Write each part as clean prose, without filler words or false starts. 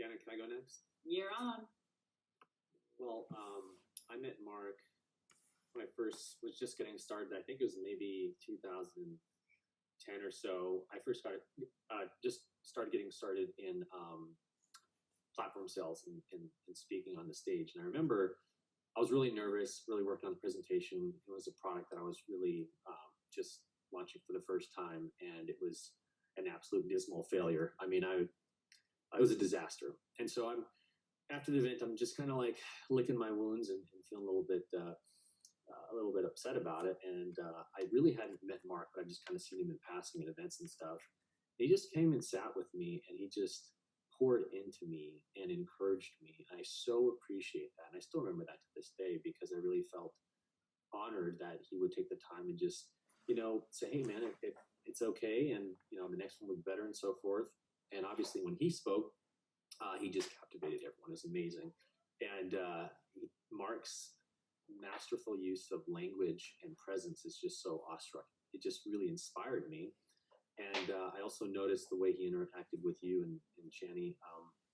Shannon, can I go next? You're on. Well, I met Mark when I first was just getting started. I think it was maybe 2010 or so. I first just started getting started in platform sales and speaking on the stage. And I remember I was really nervous, really working on the presentation. It was a product that I was really just launching for the first time, and it was an absolute dismal failure. I mean, it was a disaster. And so after the event, I'm just kind of like licking my wounds and feeling a little bit upset about it. And I really hadn't met Mark, but I just kind of seen him in passing at events and stuff. He just came and sat with me, and he just poured into me and encouraged me. And I so appreciate that. And I still remember that to this day, because I really felt honored that he would take the time and just, say, hey man, it's okay. And, the next one will be better and so forth. And obviously when he spoke, he just captivated everyone. It was amazing. And Mark's masterful use of language and presence is just so awestruck. It just really inspired me. And I also noticed the way he interacted with you and Shani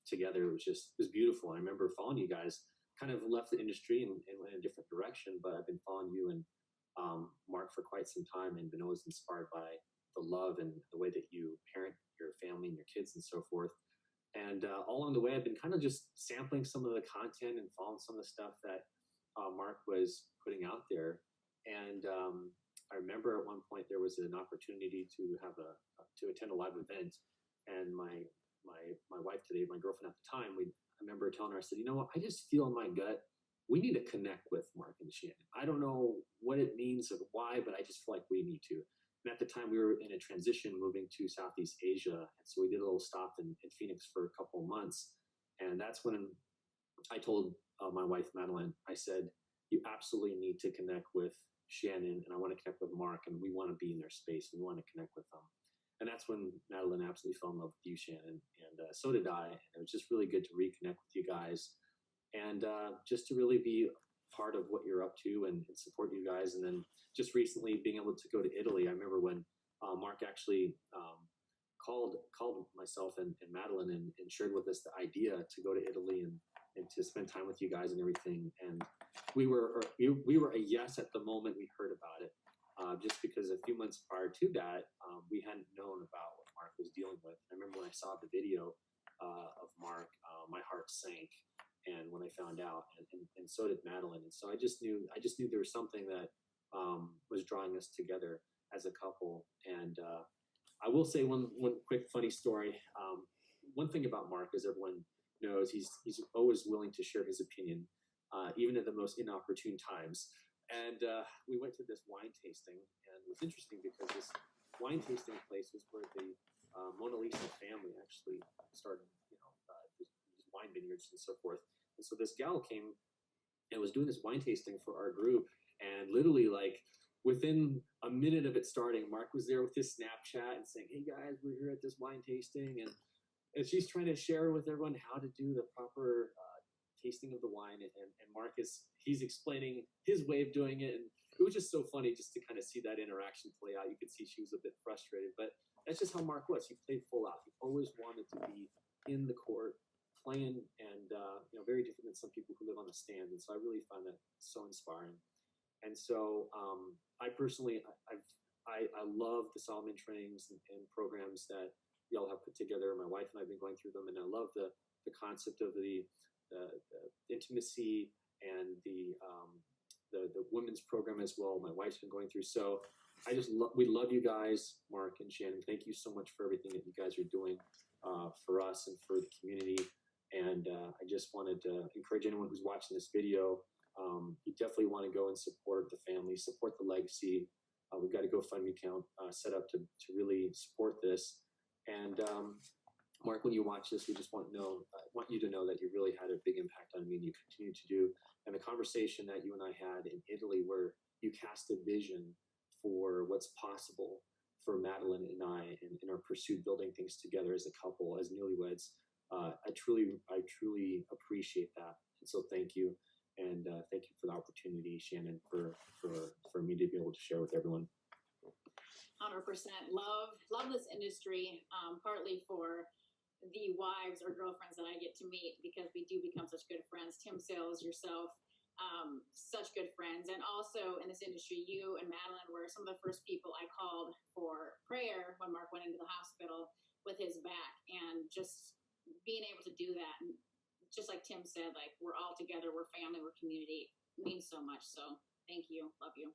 together. It was beautiful. I remember following you guys, kind of left the industry and went in a different direction, but I've been following you and Mark for quite some time, and been always inspired by the love and the way that you parent your family and your kids and so forth. And all along the way, I've been kind of just sampling some of the content and following some of the stuff that Mark was putting out there. And I remember at one point there was an opportunity to attend a live event, and my wife today, my girlfriend at the time, I remember telling her, I said, you know what, I just feel in my gut we need to connect with Mark and Shannon. I don't know what it means or why, but I just feel like we need to. And at the time we were in a transition moving to Southeast Asia, and so we did a little stop in Phoenix for a couple of months. And that's when I told my wife Madeline, I said, you absolutely need to connect with Shannon, and I want to connect with Mark, and we want to be in their space, and we want to connect with them. And that's when Madeline absolutely fell in love with you, Shannon, and so did I. And it was just really good to reconnect with you guys, and just to really be part of what you're up to and support you guys. And then just recently being able to go to Italy. I remember when Mark actually called myself and Madeline and shared with us the idea to go to Italy and to spend time with you guys and everything. And we were a yes at the moment we heard about it, just because a few months prior to that, we hadn't known about what Mark was dealing with. I remember when I saw the video of Mark, my heart sank. And when I found out, and so did Madeline. And so I just knew there was something that was drawing us together as a couple. And I will say one quick funny story. One thing about Mark, as everyone knows, he's always willing to share his opinion, even at the most inopportune times. And we went to this wine tasting, and it was interesting because this wine tasting place was where the Mona Lisa family actually started, these wine vineyards and so forth. And so this gal came and was doing this wine tasting for our group, and literally like within a minute of it starting, Mark was there with his Snapchat and saying, "Hey guys, we're here at this wine tasting," and she's trying to share with everyone how to do the proper tasting of the wine, and Mark he's explaining his way of doing it, and it was just so funny just to kind of see that interaction play out. You could see she was a bit frustrated, but that's just how Mark was. He played full out. He always wanted to be in the court playing, and very different than some people who live on the stand. And so I really find that so inspiring. And so I personally, I love the Solomon trainings and programs that y'all have put together. My wife and I have been going through them, and I love the concept of the intimacy and the women's program as well. My wife's been going through. So we love you guys, Mark and Shannon. Thank you so much for everything that you guys are doing for us and for the community. And I just wanted to encourage anyone who's watching this video, you definitely want to go and support the family, support the legacy. We've got a GoFundMe account set up to really support this. And Mark, when you watch this, we just want you to know that you really had a big impact on me, and you continue to do. And the conversation that you and I had in Italy, where you cast a vision for what's possible for Madeline and I in our pursuit, building things together as a couple, as newlyweds. I truly appreciate that. And so thank you. And thank you for the opportunity, Shannon, for me to be able to share with everyone. 100%. Love this industry, partly for the wives or girlfriends that I get to meet, because we do become such good friends. Tim Sales, yourself, such good friends. And also in this industry, you and Madeline were some of the first people I called for prayer when Mark went into the hospital with his back. And just being able to do that, and just like Tim said, like, we're all together, we're family, we're community, means so much. So thank you. Love you.